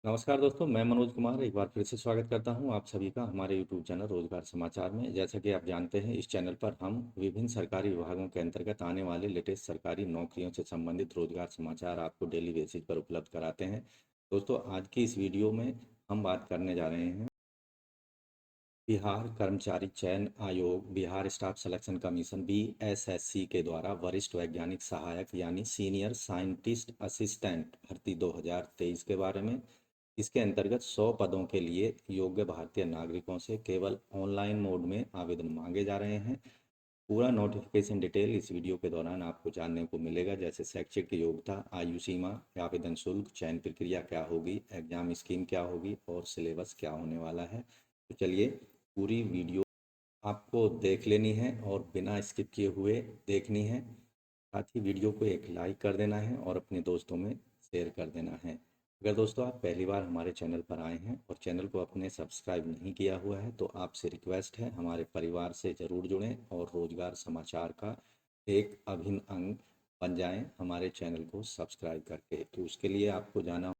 नमस्कार दोस्तों, मैं मनोज कुमार एक बार फिर से स्वागत करता हूं आप सभी का हमारे यूट्यूब चैनल रोजगार समाचार में। जैसा कि आप जानते हैं, इस चैनल पर हम विभिन्न सरकारी विभागों के अंतर्गत आने वाले लेटेस्ट सरकारी नौकरियों से संबंधित रोजगार समाचार आपको डेली बेसिस पर उपलब्ध कराते हैं। दोस्तों, आज की इस वीडियो में हम बात करने जा रहे हैं बिहार कर्मचारी चयन आयोग Bihar staff selection commission BSSC के द्वारा वरिष्ठ वैज्ञानिक सहायक यानी सीनियर साइंटिस्ट असिस्टेंट भर्ती 2023 के बारे में। इसके अंतर्गत 100 पदों के लिए योग्य भारतीय नागरिकों से केवल ऑनलाइन मोड में आवेदन मांगे जा रहे हैं। पूरा नोटिफिकेशन डिटेल इस वीडियो के दौरान आपको जानने को मिलेगा, जैसे शैक्षिक योग्यता, आयु सीमा, आवेदन शुल्क, चयन प्रक्रिया क्या होगी, एग्जाम स्कीम क्या होगी और सिलेबस क्या होने वाला है। तो चलिए, पूरी वीडियो आपको देख लेनी है और बिना स्किप किए हुए देखनी है। साथ ही वीडियो को एक लाइक कर देना है और अपने दोस्तों में शेयर कर देना है। अगर दोस्तों आप पहली बार हमारे चैनल पर आए हैं और चैनल को अपने सब्सक्राइब नहीं किया हुआ है तो आपसे रिक्वेस्ट है, हमारे परिवार से ज़रूर जुड़ें और रोजगार समाचार का एक अभिन्न अंग बन जाएं हमारे चैनल को सब्सक्राइब करके। तो उसके लिए आपको जाना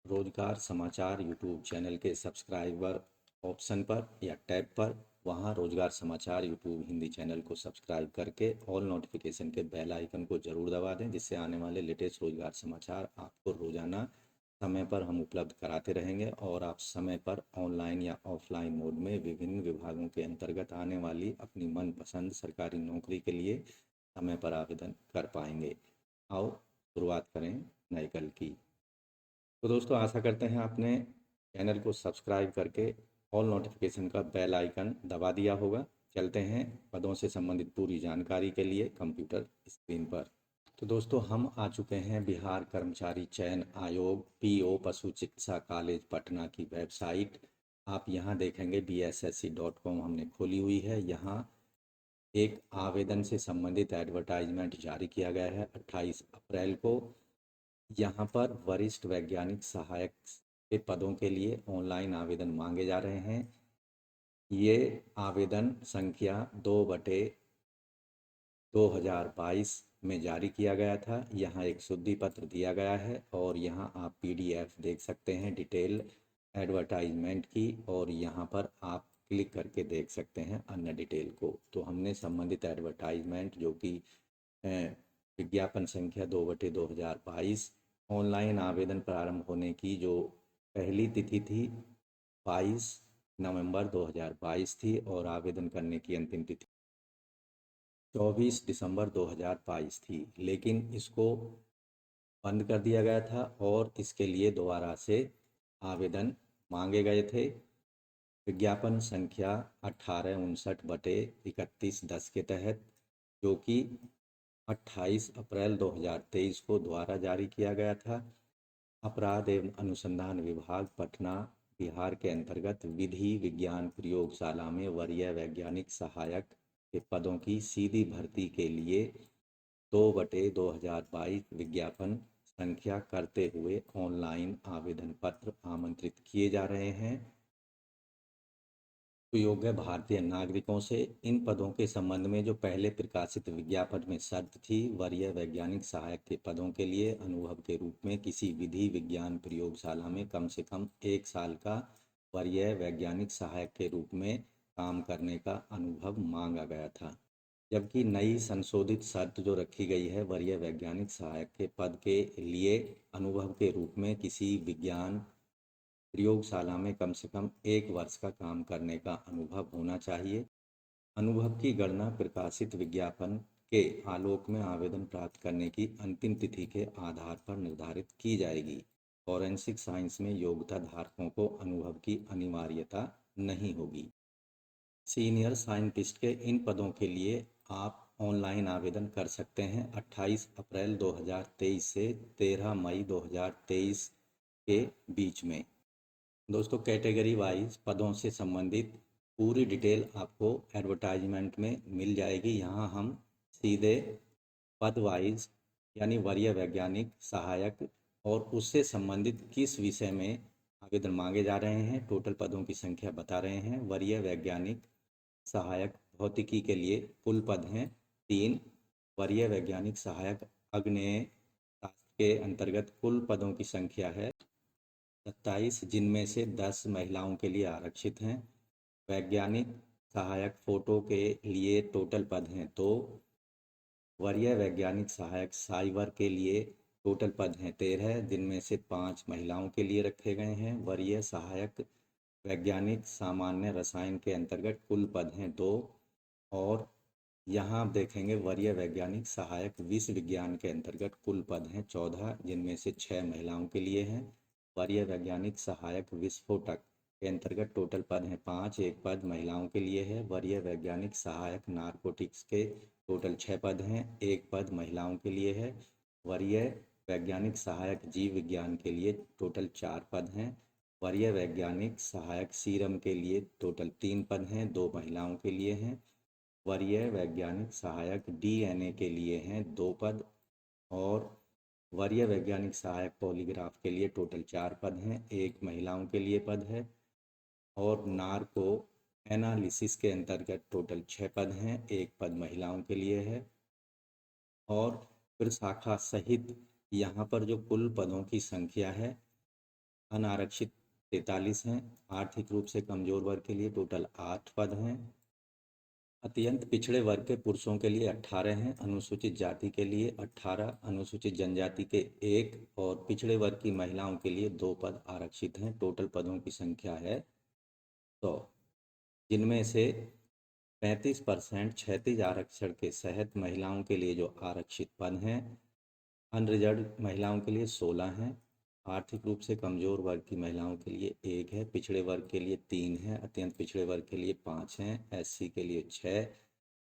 रोजगार समाचार यूट्यूब चैनल के सब्सक्राइबर ऑप्शन पर या टैब पर, वहां रोजगार समाचार यूट्यूब हिंदी चैनल को सब्सक्राइब करके ऑल नोटिफिकेशन के बेल आइकन को जरूर दबा दें, जिससे आने वाले लेटेस्ट रोजगार समाचार आपको रोजाना समय पर हम उपलब्ध कराते रहेंगे और आप समय पर ऑनलाइन या ऑफलाइन मोड में विभिन्न विभागों के अंतर्गत आने वाली अपनी मनपसंद सरकारी नौकरी के लिए समय पर आवेदन कर पाएंगे। आओ शुरुआत करें नए कल की। तो दोस्तों, आशा करते हैं आपने चैनल को सब्सक्राइब करके ऑल नोटिफिकेशन का बेल आइकन दबा दिया होगा। चलते हैं पदों से संबंधित पूरी जानकारी के लिए कंप्यूटर स्क्रीन पर। तो दोस्तों, हम आ चुके हैं बिहार कर्मचारी चयन आयोग पीओ पशु चिकित्सा कॉलेज पटना की वेबसाइट। आप यहाँ देखेंगे bssc.com हमने खोली हुई है। यहाँ एक आवेदन से संबंधित एडवर्टाइजमेंट जारी किया गया है 28 अप्रैल को। यहाँ पर वरिष्ठ वैज्ञानिक सहायक के पदों के लिए ऑनलाइन आवेदन मांगे जा रहे हैं। ये आवेदन संख्या 2/2022 में जारी किया गया था। यहाँ एक शुद्धि पत्र दिया गया है और यहाँ आप पीडीएफ देख सकते हैं डिटेल एडवर्टाइजमेंट की, और यहाँ पर आप क्लिक करके देख सकते हैं अन्य डिटेल को। तो हमने संबंधित एडवर्टाइजमेंट, जो कि विज्ञापन संख्या 2/2022, ऑनलाइन आवेदन प्रारंभ होने की जो पहली तिथि थी 22 नवंबर 2022 थी और आवेदन करने की अंतिम तिथि 24 दिसंबर 2022 थी, लेकिन इसको बंद कर दिया गया था और इसके लिए दोबारा से आवेदन मांगे गए थे। विज्ञापन संख्या 1859/3110 के तहत, जो कि 28 अप्रैल 2023 को द्वारा जारी किया गया था। अपराध एवं अनुसंधान विभाग पटना बिहार के अंतर्गत विधि विज्ञान प्रयोगशाला में वरीय वैज्ञानिक सहायक के पदों की सीधी भर्ती के लिए 2/2022 विज्ञापन संख्या करते हुए ऑनलाइन आवेदन पत्र आमंत्रित किए जा रहे हैं। योग्य भारतीय नागरिकों से इन पदों के संबंध में जो पहले प्रकाशित विज्ञापन में शर्त थी, वरीय वैज्ञानिक सहायक के पदों के लिए अनुभव के रूप में किसी विधि विज्ञान प्रयोगशाला में कम से कम 1 साल का वरीय वैज्ञानिक सहायक के रूप में काम करने का अनुभव मांगा गया था। जबकि नई संशोधित शर्त जो रखी गई है, वरीय वैज्ञानिक सहायक के पद के लिए अनुभव के रूप में किसी विज्ञान प्रयोगशाला में कम से कम 1 वर्ष का काम करने का अनुभव होना चाहिए। अनुभव की गणना प्रकाशित विज्ञापन के आलोक में आवेदन प्राप्त करने की अंतिम तिथि के आधार पर निर्धारित की जाएगी। फॉरेंसिक साइंस में योग्यता धारकों को अनुभव की अनिवार्यता नहीं होगी। सीनियर साइंटिस्ट के इन पदों के लिए आप ऑनलाइन आवेदन कर सकते हैं 28 अप्रैल 2023 से 13 मई 2023 के बीच में। दोस्तों, कैटेगरी वाइज पदों से संबंधित पूरी डिटेल आपको एडवर्टाइजमेंट में मिल जाएगी। यहाँ हम सीधे पद वाइज यानी वरीय वैज्ञानिक सहायक और उससे संबंधित किस विषय में आवेदन मांगे जा रहे हैं, टोटल पदों की संख्या बता रहे हैं। वरीय वैज्ञानिक सहायक भौतिकी के लिए कुल पद हैं 3। वरीय वैज्ञानिक सहायक आग्नेय शास्त्र के अंतर्गत कुल पदों की संख्या है 27, जिनमें से 10 महिलाओं के लिए आरक्षित हैं। वैज्ञानिक सहायक फोटो के लिए टोटल पद हैं 2। वरीय वैज्ञानिक सहायक साइबर के लिए टोटल पद हैं 13, जिनमें से 5 महिलाओं के लिए रखे गए हैं। वरीय सहायक वैज्ञानिक सामान्य रसायन के अंतर्गत कुल पद हैं 2। और यहाँ आप देखेंगे वरीय वैज्ञानिक सहायक विषय विज्ञान के अंतर्गत कुल पद हैं 14, जिनमें से 6 महिलाओं के लिए हैं। वरीय वैज्ञानिक सहायक विस्फोटक के अंतर्गत टोटल पद हैं 5, एक पद महिलाओं के लिए है। वरीय वैज्ञानिक सहायक नारकोटिक्स के टोटल 6 पद हैं, एक पद महिलाओं के लिए है। वरीय वैज्ञानिक सहायक जीव विज्ञान के लिए टोटल 4 पद हैं। वरीय वैज्ञानिक सहायक सीरम के लिए टोटल 3 पद हैं, 2 महिलाओं के लिए हैं। वरीय वैज्ञानिक सहायक डीएनए के लिए हैं 2 पद। और वरीय वैज्ञानिक सहायक पॉलीग्राफ के लिए टोटल 4 पद हैं, एक महिलाओं के लिए पद है। और नार्को एनालिसिस के अंतर्गत टोटल 6 पद हैं, एक पद महिलाओं के लिए है। और फिर शाखा सहित यहाँ पर जो कुल पदों की संख्या है, अनारक्षित 43 हैं। आर्थिक रूप से कमजोर वर्ग के लिए टोटल 8 पद हैं। अत्यंत पिछड़े वर्ग के पुरुषों के लिए 18 हैं, अनुसूचित जाति के लिए 18, अनुसूचित जनजाति के 1 और पिछड़े वर्ग की महिलाओं के लिए 2 पद आरक्षित हैं। टोटल पदों की संख्या है 100, जिनमें से 35% क्षैतिज आरक्षण के तहत महिलाओं के लिए जो आरक्षित पद हैं, अनरिजर्व महिलाओं के लिए 16 हैं। आर्थिक रूप से कमजोर वर्ग की महिलाओं के लिए 1 है, पिछड़े वर्ग के लिए 3 है, अत्यंत पिछड़े वर्ग के लिए 5 हैं, एससी के लिए 6।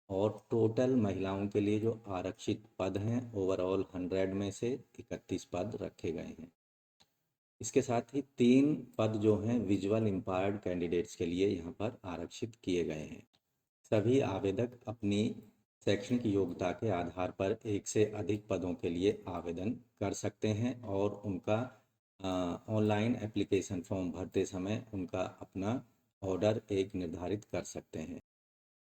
और टोटल महिलाओं के लिए जो आरक्षित पद हैं, ओवरऑल 100 में से 31 पद रखे गए हैं। इसके साथ ही 3 पद जो हैं विजुअल इम्पायर्ड कैंडिडेट्स के लिए यहाँ पर आरक्षित किए गए हैं। सभी आवेदक अपनी शैक्षणिक योग्यता के आधार पर एक से अधिक पदों के लिए आवेदन कर सकते हैं और उनका ऑनलाइन एप्लीकेशन फॉर्म भरते समय उनका अपना ऑर्डर एक निर्धारित कर सकते हैं।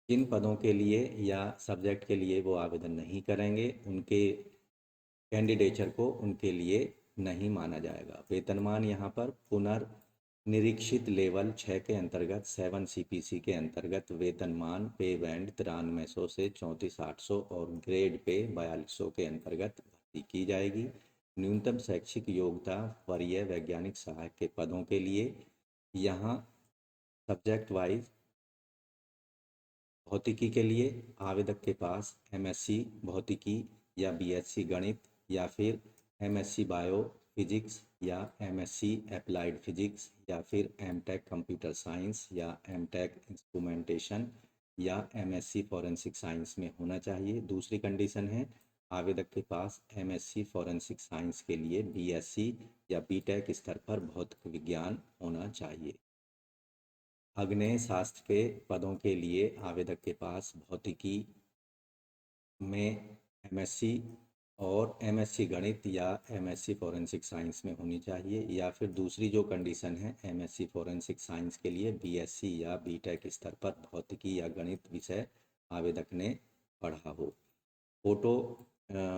जिन पदों के लिए या सब्जेक्ट के लिए वो आवेदन नहीं करेंगे, उनके कैंडिडेचर को उनके लिए नहीं माना जाएगा। वेतनमान यहाँ पर पुनर्निरीक्षित लेवल 6 के अंतर्गत 7 सीपीसी के अंतर्गत वेतनमान पे बैंड 9300 से 34,800 और ग्रेड पे 4200 के अंतर्गत भर्ती की जाएगी। न्यूनतम शैक्षिक योग्यता वरीय वैज्ञानिक सहायक के पदों के लिए यहाँ सब्जेक्ट वाइज भौतिकी के लिए आवेदक के पास एमएससी भौतिकी या बीएससी गणित या फिर एमएससी बायो फिजिक्स या एमएससी अप्लाइड फिजिक्स या फिर एमटेक कंप्यूटर साइंस या एमटेक इंस्ट्रूमेंटेशन या एमएससी फॉरेंसिक साइंस में होना चाहिए। दूसरी कंडीशन है आवेदक के पास एमएससी फॉरेंसिक साइंस के लिए बीएससी या बीटेक स्तर पर भौतिक विज्ञान होना चाहिए। आग्नेय शास्त्र के पदों के लिए आवेदक के पास भौतिकी में एमएससी और एमएससी गणित या एमएससी फॉरेंसिक साइंस में होनी चाहिए। या फिर दूसरी जो कंडीशन है एमएससी फॉरेंसिक साइंस के लिए बीएससी या बीटेक स्तर पर भौतिकी या गणित विषय आवेदक ने पढ़ा हो। फोटो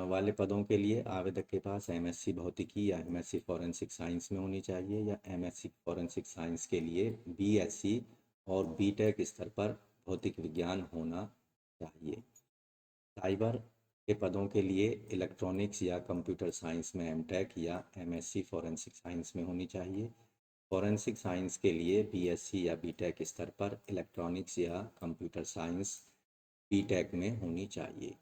वाले पदों के लिए आवेदक के पास एमएससी भौतिकी या एमएससी फॉरेंसिक साइंस में होनी चाहिए या एमएससी फॉरेंसिक साइंस के लिए बीएससी और बीटेक स्तर पर भौतिक विज्ञान होना चाहिए। साइबर के पदों के लिए इलेक्ट्रॉनिक्स या कंप्यूटर साइंस में एमटेक या एमएससी फॉरेंसिक साइंस में होनी चाहिए। फॉरेंसिक साइंस के लिए बीएससी या बीटेक स्तर पर इलेक्ट्रॉनिक्स या कंप्यूटर साइंस बीटेक में होनी चाहिए।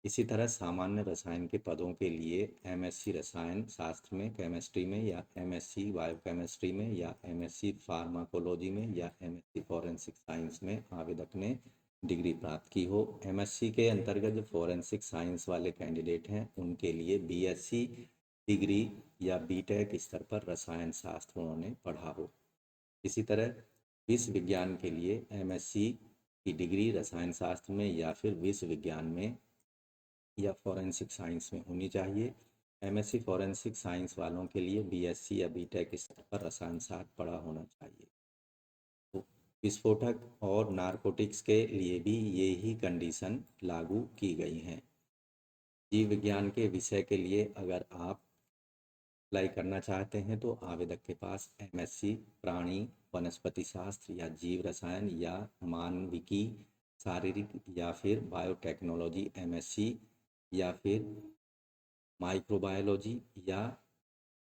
इसी तरह सामान्य रसायन के पदों के लिए एमएससी रसायन शास्त्र में केमिस्ट्री में या एमएससी बायोकेमिस्ट्री में या एमएससी फार्माकोलॉजी में या एमएससी फॉरेंसिक साइंस में आवेदक ने डिग्री प्राप्त की हो। एमएससी के अंतर्गत जो फॉरेंसिक साइंस वाले कैंडिडेट हैं उनके लिए बीएससी डिग्री या बीटेक स्तर पर रसायन शास्त्र उन्होंने पढ़ा हो। इसी तरह विश्व विज्ञान के लिए एमएससी की डिग्री रसायन शास्त्र में या फिर विश्व विज्ञान में या फॉरेंसिक साइंस में होनी चाहिए। एमएससी फॉरेंसिक साइंस वालों के लिए बीएससी या बीटेक स्तर पर रसायन शास्त्र पढ़ा होना चाहिए। तो विस्फोटक और नारकोटिक्स के लिए भी ये ही कंडीशन लागू की गई हैं। जीव विज्ञान के विषय के लिए अगर आप अप्लाई करना चाहते हैं तो आवेदक के पास एमएससी प्राणी वनस्पति शास्त्र या जीव रसायन या मानविकी शारीरिक या फिर बायोटेक्नोलॉजी एमएससी या फिर माइक्रोबायोलॉजी या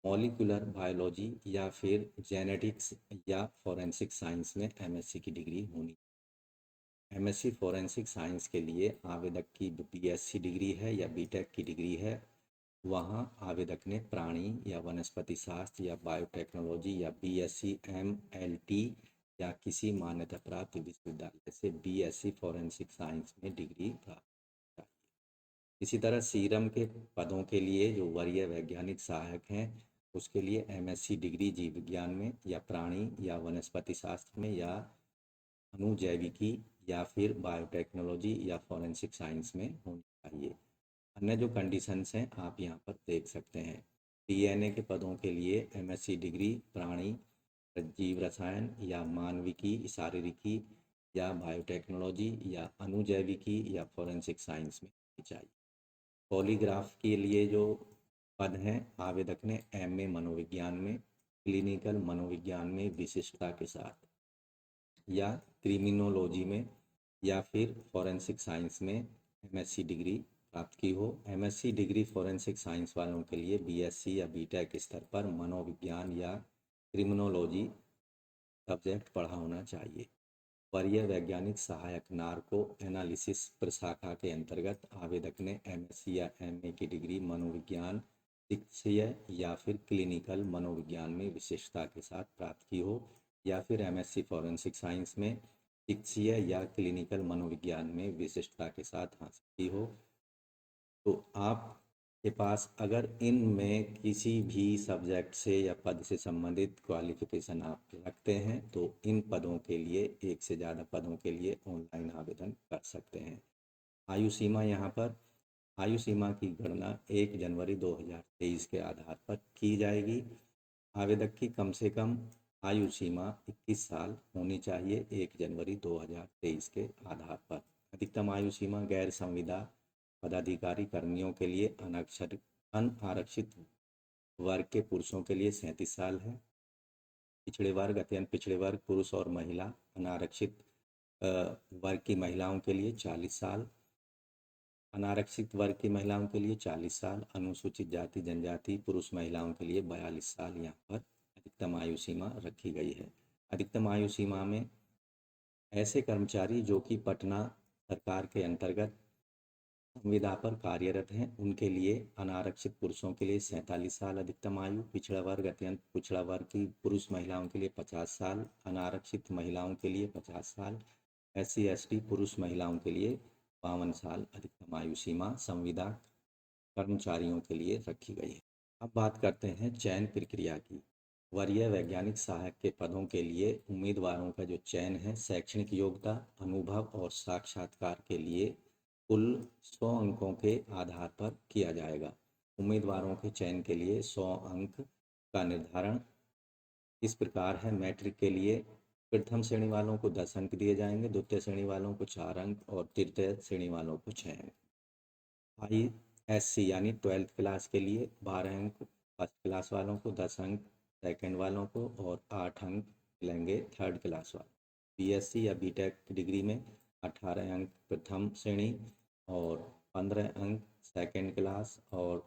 मॉलिक्यूलर बायोलॉजी या फिर जेनेटिक्स या फॉरेंसिक साइंस में एमएससी की डिग्री होनी। एमएससी फॉरेंसिक साइंस के लिए आवेदक की बीएससी डिग्री है या बीटेक की डिग्री है, वहाँ आवेदक ने प्राणी या वनस्पति शास्त्र या बायोटेक्नोलॉजी या बीएससी एमएलटी या किसी मान्यता प्राप्त विश्वविद्यालय से बीएससी फॉरेंसिक साइंस में डिग्री प्राप्त चाहिए। इसी तरह सीरम के पदों के लिए जो वरीय वैज्ञानिक सहायक हैं उसके लिए एमएससी डिग्री जीव विज्ञान में या प्राणी या वनस्पति शास्त्र में या अणुजैविकी या फिर बायोटेक्नोलॉजी या फॉरेंसिक साइंस में होनी चाहिए। अन्य जो कंडीशंस हैं आप यहाँ पर देख सकते हैं। डीएनए के पदों के लिए एमएससी डिग्री प्राणी जीव रसायन या मानविकी शारीरिकी या बायोटेक्नोलॉजी या अणुजैविकी या फॉरेंसिक साइंस में होनी चाहिए। पॉलीग्राफ के लिए जो पद हैं आवेदक ने एमए मनोविज्ञान में क्लिनिकल मनोविज्ञान में विशिष्टता के साथ या क्रिमिनोलॉजी में या फिर फॉरेंसिक साइंस में एमएससी डिग्री प्राप्त की हो। एमएससी डिग्री फॉरेंसिक साइंस वालों के लिए बीएससी या बीटेक स्तर पर मनोविज्ञान या क्रिमिनोलॉजी सब्जेक्ट पढ़ा होना चाहिए। वरीय वैज्ञानिक सहायक नार्को एनालिसिस प्रशाखा के अंतर्गत आवेदक ने एमएससी या एमए की डिग्री मनोविज्ञान चिकित्सीय या फिर क्लिनिकल मनोविज्ञान में विशेषता के साथ प्राप्त की हो या फिर एमएससी फॉरेंसिक साइंस में चिकित्सीय या क्लिनिकल मनोविज्ञान में विशिष्टता के साथ हासिल की हो। तो आपके पास अगर इनमें किसी भी सब्जेक्ट से या पद से संबंधित क्वालिफिकेशन आप रखते हैं तो इन पदों के लिए एक से ज़्यादा पदों के लिए ऑनलाइन आवेदन कर सकते हैं। आयु सीमा यहाँ पर आयु सीमा की गणना 1 जनवरी 2023 के आधार पर की जाएगी। आवेदक की कम से कम आयु सीमा 21 साल होनी चाहिए 1 जनवरी 2023 के आधार पर। अधिकतम आयु सीमा गैर संविदा पदाधिकारी कर्मियों के लिए अनारक्षित वर्ग के पुरुषों के लिए 37 साल है। पिछड़े वर्ग अत्यंत पिछड़े वर्ग पुरुष और महिला अनारक्षित वर्ग की महिलाओं के लिए 40 साल, अनारक्षित वर्ग की महिलाओं के लिए 40 साल, अनुसूचित जाति जनजाति पुरुष महिलाओं के लिए 42 साल यहाँ पर अधिकतम आयु सीमा रखी गई है। अधिकतम आयु सीमा में ऐसे कर्मचारी जो कि पटना सरकार के अंतर्गत संविदा पर कार्यरत हैं उनके लिए अनारक्षित पुरुषों के लिए 47 साल अधिकतम आयु, पिछड़ा वर्ग अत्यंत पिछड़ा वर्ग की पुरुष महिलाओं के लिए 50 साल, अनारक्षित महिलाओं के लिए 50 साल, SC ST पुरुष महिलाओं के लिए 52 साल अधिकतम आयु सीमा संविदा कर्मचारियों के लिए रखी गई है। अब बात करते हैं चयन प्रक्रिया की। वरीय वैज्ञानिक सहायक के पदों के लिए उम्मीदवारों का जो चयन है शैक्षणिक योग्यता, अनुभव और साक्षात्कार के लिए कुल 100 अंकों के आधार पर किया जाएगा। उम्मीदवारों के चयन के लिए 100 अंक का निर्धारण इस प्रकार है। मैट्रिक के लिए प्रथम श्रेणी वालों को 10 अंक दिए जाएंगे, द्वितीय श्रेणी वालों को 4 अंक और तृतीय श्रेणी वालों को 6 अंक। ISC यानी 12th क्लास के लिए 12 अंक, फर्स्ट क्लास वालों को 10 अंक, सेकंड वालों को और 8 अंक मिलेंगे थर्ड क्लास वालों। बीएससी या बीटेक डिग्री में 18 अंक प्रथम श्रेणी और 15 अंक सेकंड क्लास और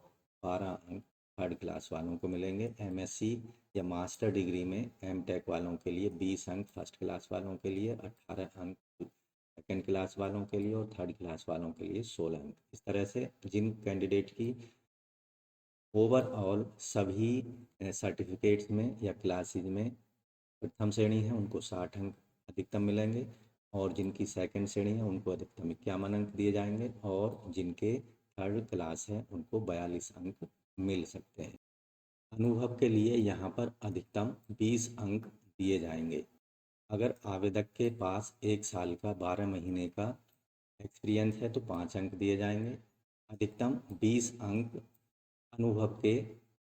12 अंक थर्ड क्लास वालों को मिलेंगे। एमएससी या मास्टर डिग्री में एमटेक वालों के लिए 20 अंक फर्स्ट क्लास वालों के लिए, 18 अंक सेकेंड क्लास वालों के लिए और थर्ड क्लास वालों के लिए 16 अंक। इस तरह से जिन कैंडिडेट की ओवरऑल सभी सर्टिफिकेट्स में या क्लासेज में प्रथम श्रेणी है उनको 60 अंक अधिकतम मिलेंगे और जिनकी सेकंड श्रेणी है उनको अधिकतम 51 अंक दिए जाएंगे और जिनके थर्ड क्लास है उनको 42 अंक मिल सकते हैं। अनुभव के लिए यहाँ पर अधिकतम 20 अंक दिए जाएंगे। अगर आवेदक के पास 1 साल का 12 महीने का एक्सपीरियंस है तो 5 अंक दिए जाएंगे। अधिकतम 20 अंक अनुभव के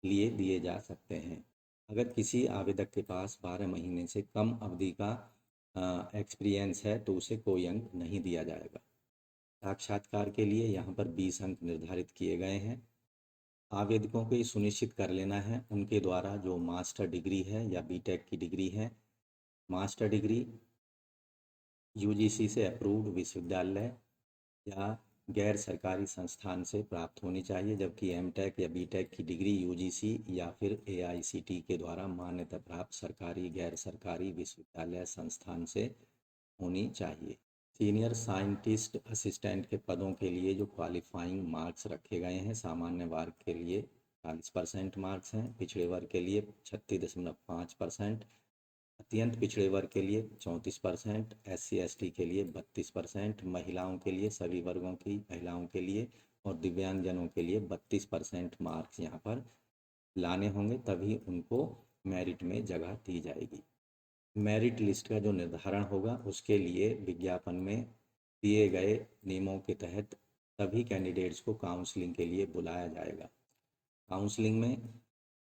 लिए दिए जा सकते हैं। अगर किसी आवेदक के पास 12 महीने से कम अवधि का एक्सपीरियंस है तो उसे कोई अंक नहीं दिया जाएगा। साक्षात्कार के लिए यहाँ पर 20 अंक निर्धारित किए गए हैं। आवेदकों को ये सुनिश्चित कर लेना है उनके द्वारा जो मास्टर डिग्री है या बीटेक की डिग्री है, मास्टर डिग्री यूजीसी से अप्रूव्ड विश्वविद्यालय या गैर सरकारी संस्थान से प्राप्त होनी चाहिए, जबकि एमटेक या बीटेक की डिग्री यूजीसी या फिर एआईसीटी के द्वारा मान्यता प्राप्त सरकारी गैर सरकारी विश्वविद्यालय संस्थान से होनी चाहिए। सीनियर साइंटिस्ट असिस्टेंट के पदों के लिए जो क्वालिफाइंग मार्क्स रखे गए हैं, सामान्य वर्ग के लिए 40% मार्क्स हैं, पिछड़े वर्ग के लिए 36.5%, अत्यंत पिछड़े वर्ग के लिए 34%, SC/ST के लिए 32%, महिलाओं के लिए सभी वर्गों की महिलाओं के लिए और दिव्यांगजनों के लिए 32% मार्क्स यहाँ पर लाने होंगे, तभी उनको मेरिट में जगह दी जाएगी। मेरिट लिस्ट का जो निर्धारण होगा उसके लिए विज्ञापन में दिए गए नियमों के तहत सभी कैंडिडेट्स को काउंसलिंग के लिए बुलाया जाएगा। काउंसलिंग में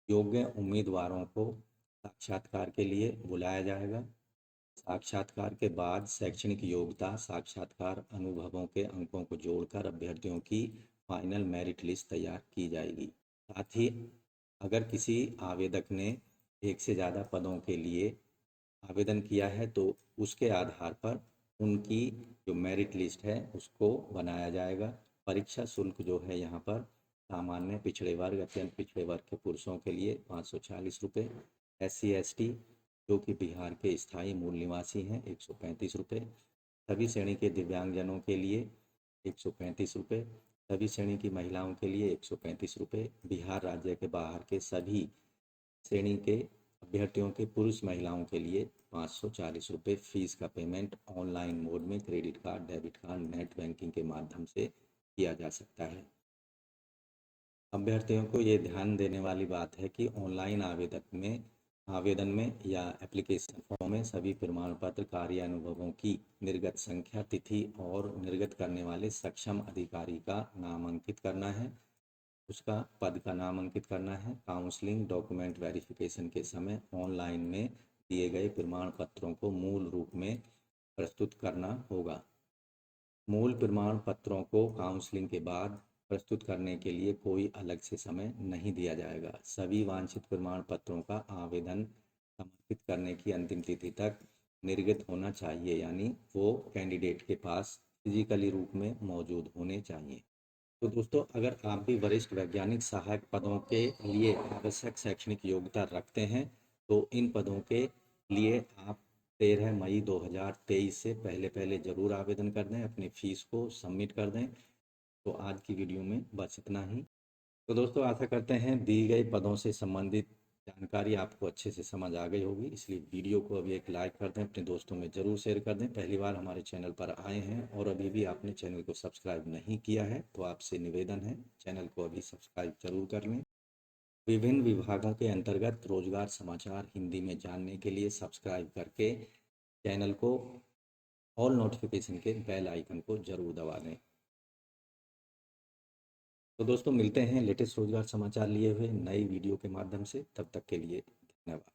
योग्य उम्मीदवारों को साक्षात्कार के लिए बुलाया जाएगा। साक्षात्कार के बाद शैक्षणिक योग्यता, साक्षात्कार अनुभवों के अंकों को जोड़कर अभ्यर्थियों की फाइनल मेरिट लिस्ट तैयार की जाएगी। साथ ही अगर किसी आवेदक ने एक से ज़्यादा पदों के लिए आवेदन किया है तो उसके आधार पर उनकी जो मेरिट लिस्ट है उसको बनाया जाएगा। परीक्षा शुल्क जो है यहाँ पर सामान्य पिछड़े वर्ग, अत्यंत पिछड़े वर्ग के पुरुषों के लिए 540 रुपये, SC/ST जो कि बिहार के स्थायी मूल निवासी हैं 135 रुपये, सभी श्रेणी के दिव्यांगजनों के लिए 135 रुपये, सभी श्रेणी की महिलाओं के लिए 135 रुपये, बिहार राज्य के बाहर के सभी श्रेणी के अभ्यर्थियों के पुरुष महिलाओं के लिए 540 रुपये फीस का पेमेंट ऑनलाइन मोड में credit card, debit card, net banking के माध्यम से किया जा सकता है। अभ्यर्थियों को ये ध्यान देने वाली बात है कि ऑनलाइन आवेदन में या एप्लीकेशन फॉर्म में सभी प्रमाण पत्र, कार्य अनुभवों की निर्गत संख्या, तिथि और निर्गत करने वाले सक्षम अधिकारी का नाम अंकित करना है, उसका पद का नाम अंकित करना है। काउंसलिंग डॉक्यूमेंट वेरिफिकेशन के समय ऑनलाइन में दिए गए प्रमाण पत्रों को मूल रूप में प्रस्तुत करना होगा। मूल प्रमाण पत्रों को काउंसलिंग के बाद प्रस्तुत करने के लिए कोई अलग से समय नहीं दिया जाएगा। सभी वांछित प्रमाण पत्रों का आवेदन समर्पित करने की अंतिम तिथि तक निर्गत होना चाहिए, यानी वो कैंडिडेट के पास फिजिकली रूप में मौजूद होने चाहिए। तो दोस्तों, अगर आप भी वरिष्ठ वैज्ञानिक सहायक पदों के लिए आवश्यक शैक्षणिक योग्यता रखते हैं तो इन पदों के लिए आप 13 मई 2023 से पहले ज़रूर आवेदन कर दें, अपनी फ़ीस को सबमिट कर दें। तो आज की वीडियो में बस इतना ही। तो दोस्तों, आशा करते हैं दी गई पदों से संबंधित जानकारी आपको अच्छे से समझ आ गई होगी, इसलिए वीडियो को अभी एक लाइक कर दें, अपने दोस्तों में ज़रूर शेयर कर दें। पहली बार हमारे चैनल पर आए हैं और अभी भी आपने चैनल को सब्सक्राइब नहीं किया है तो आपसे निवेदन है चैनल को अभी सब्सक्राइब जरूर कर लें। विभिन्न विभागों के अंतर्गत रोजगार समाचार हिंदी में जानने के लिए सब्सक्राइब करके चैनल को ऑल नोटिफिकेशन के बेल आइकन को जरूर दबा दें। तो दोस्तों, मिलते हैं लेटेस्ट रोजगार समाचार लिए हुए नई वीडियो के माध्यम से। तब तक के लिए धन्यवाद।